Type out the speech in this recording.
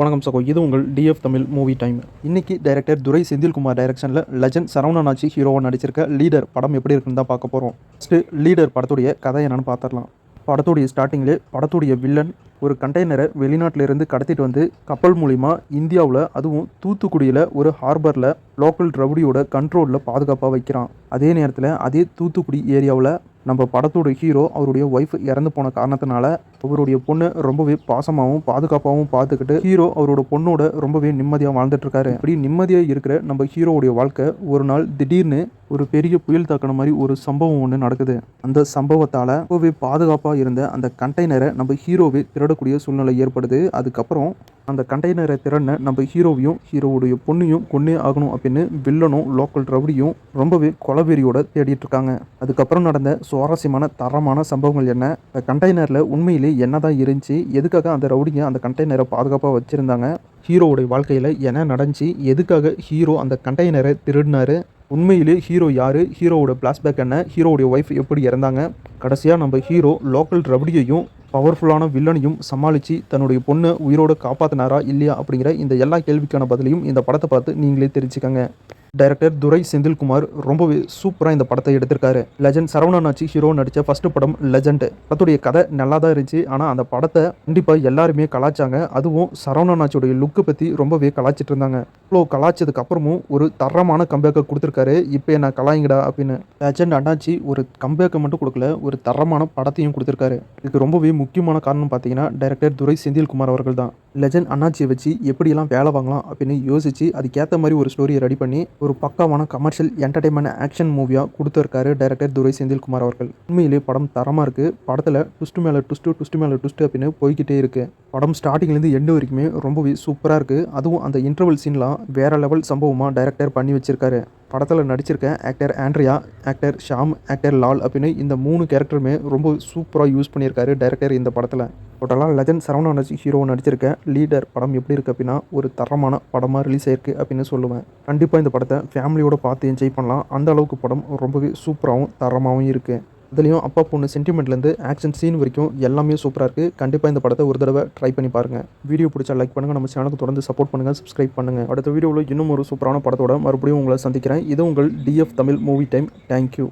வணக்கம் சகோ, இது உங்கள் டிஎஃப் தமிழ் மூவி டைம். இன்னைக்கு டைரக்டர் துரை செந்தில்குமார் டைரக்ஷனில் லெஜண்ட் சரவணனாச்சி ஹீரோவாக நடிச்சிருக்க லீடர் படம் எப்படி இருக்குன்னு தான் பார்க்க போகிறோம். ஃபஸ்ட்டு லீடர் படத்துடைய கதை என்னன்னு பார்த்துடலாம். படத்துடைய ஸ்டார்டிங்லேயே படத்துடைய வில்லன் ஒரு கண்டெய்னரை வெளிநாட்டிலிருந்து கடத்திட்டு வந்து கப்பல் மூலிமா இந்தியாவில், அதுவும் தூத்துக்குடியில் ஒரு ஹார்பரில் லோக்கல் ரவுடியோட கண்ட்ரோலில் பாதுகாப்பாக வைக்கிறான். அதே நேரத்தில் அதே தூத்துக்குடி ஏரியாவில் நம்ம படத்தோட ஹீரோ அவருடைய ஒய்ஃப் இறந்து போன காரணத்தினால அவருடைய பொண்ணை ரொம்பவே பாசமாகவும் பாதுகாப்பாகவும் பார்த்துக்கிட்டு ஹீரோ அவரோட பொண்ணோட ரொம்பவே நிம்மதியாக வாழ்ந்துட்டு இருக்காரு. அப்படி நிம்மதியாக இருக்கிற நம்ம ஹீரோவுடைய வாழ்க்கை ஒரு நாள் திடீர்னு ஒரு பெரிய புயல் தாக்கின மாதிரி ஒரு சம்பவம் ஒன்று நடக்குது. அந்த சம்பவத்தால் ரொம்பவே பாதுகாப்பாக இருந்த அந்த கண்டெய்னரை நம்ம ஹீரோவே திருடக்கூடிய சூழ்நிலை ஏற்படுது. அதுக்கப்புறம் அந்த கண்டெய்னரை திறன நம்ம ஹீரோவையும் ஹீரோவுடைய பொண்ணையும் கொன்னே ஆகணும் அப்படின்னு வில்லனும் லோக்கல் ரவுடியும் ரொம்பவே கொலவெறியோட தேடிட்டு இருக்காங்க. அதுக்கப்புறம் நடந்த சுவாரஸ்யமான தரமான சம்பவங்கள் என்ன, அந்த கண்டெய்னரில் உண்மையிலே என்னதான் இருந்துச்சு, எதுக்காக அந்த ரவுடிங்க அந்த கண்டெய்னரை பாதுகாப்பாக வச்சுருந்தாங்க, ஹீரோவுடைய வாழ்க்கையில் என்ன நடந்துச்சு, எதுக்காக ஹீரோ அந்த கண்டெய்னரை திருடினாரு, உண்மையிலே ஹீரோ யார், ஹீரோவோட ஃப்ளாஷ்பேக் என்ன, ஹீரோவுடைய ஒய்ஃப் எப்படி இறந்தாங்க, கடைசியாக நம்ம ஹீரோ லோக்கல் ரவுடியையும் பவர்ஃபுல்லான வில்லனையும் சமாளித்து தன்னுடைய பொண்ணை உயிரோடு காப்பாற்றினாரா இல்லையா அப்படிங்கிற இந்த எல்லா கேள்விக்கான பதிலையும் இந்த படத்தை பார்த்து நீங்களே தெரிஞ்சுக்கங்க. டைரக்டர் துரை செந்தில்குமார் ரொம்பவே சூப்பராக இந்த படத்தை எடுத்திருக்காரு. லெஜண்ட் சரவணனாச்சி ஹீரோ நடித்த ஃபர்ஸ்ட் படம் லெஜண்ட். படத்துடைய கதை நல்லா தான் இருந்துச்சு. ஆனால் அந்த படத்தை கண்டிப்பாக எல்லாருமே கலாச்சாங்க. அதுவும் சரவணனாச்சியோடைய லுக்கை பற்றி ரொம்பவே கலாச்சிட்டு இருந்தாங்க. இவ்வளோ கலாச்சதுக்கு அப்புறமும் ஒரு தரமான கம்பேக்கை கொடுத்துருக்காரு. இப்போ என்ன கலாயிங்கடா அப்படின்னு லெஜண்ட் அண்ணாச்சி ஒரு கம்பேக்கை மட்டும் கொடுக்கல, ஒரு தரமான படத்தையும் கொடுத்துருக்காரு. இதுக்கு ரொம்பவே முக்கியமான காரணம் பார்த்தீங்கன்னா டைரக்டர் துரை செந்தில்குமார் அவர்கள் தான். லெஜண்ட் அண்ணாச்சியை வச்சு எப்படியெல்லாம் வேலை வாங்கலாம் அப்படின்னு யோசிச்சு அதுக்கேற்ற மாதிரி ஒரு ஸ்டோரியை ரெடி பண்ணி ஒரு பக்காவான கமர்ஷியல் என்டர்டைன்மெண்ட் ஆக்ஷன் மூவியாக கொடுத்துருக்காரு டைரக்டர் துரை செந்தில்குமார் அவர்கள். உண்மையிலே படம் தரமாக இருக்குது. படத்தில் ட்விஸ்ட் மேலே ட்விஸ்ட் அப்படின்னு போய்கிட்டே இருக்குது. படம் ஸ்டார்டிங்லேருந்து எண்டு வரைக்குமே ரொம்பவே சூப்பராக இருக்குது. அதுவும் அந்த இன்டர்வல் சீன்லாம் வேறு லெவல் சம்பவமாக டைரக்டர் பண்ணி வச்சிருக்காரு. படத்தில் நடிச்சிருக்க actor Andrea, actor Shaam, actor Lal அப்படின்னு இந்த 3 கேரக்டருமே ரொம்ப சூப்பராக யூஸ் பண்ணியிருக்காரு டைரக்டர் இந்த படத்தில். டோட்டலாக லெஜண்ட் சரவணனாச்சி ஹீரோவை நடிச்சிருக்க லீடர் படம் எப்படி இருக்குது அப்படின்னா ஒரு தரமான படமாக ரிலீஸ் ஆயிருக்கு அப்படின்னு சொல்லுவேன். கண்டிப்பாக இந்த படத்தை ஃபேமிலியோடு பார்த்து என்ஜாய் பண்ணலாம். அந்த அளவுக்கு படம் ரொம்பவே சூப்பராகவும் தரமாகவும் இருக்குது. இதுலேயும் அப்பா பொண்ணு சென்டிமெண்ட்லேருந்து ஆக்ஷன் சீன் வரைக்கும் எல்லாமே சூப்பராக இருக்குது. கண்டிப்பாக இந்த படத்தை ஒரு தடவை ட்ரை பண்ணி பாருங்கள். வீடியோ பிடிச்சா லைக் பண்ணுங்கள், நம்ம சேனலுக்கு தொடர்ந்து சப்போர்ட் பண்ணுங்கள், சப்ஸ்கிரைப் பண்ணுங்கள். அடுத்த வீடியோவில் இன்னும் ஒரு சூப்பரான படத்தோட மறுபடியும் உங்களை சந்திக்கிறேன். இது உங்கள் TF Tamil movie time. Thank you.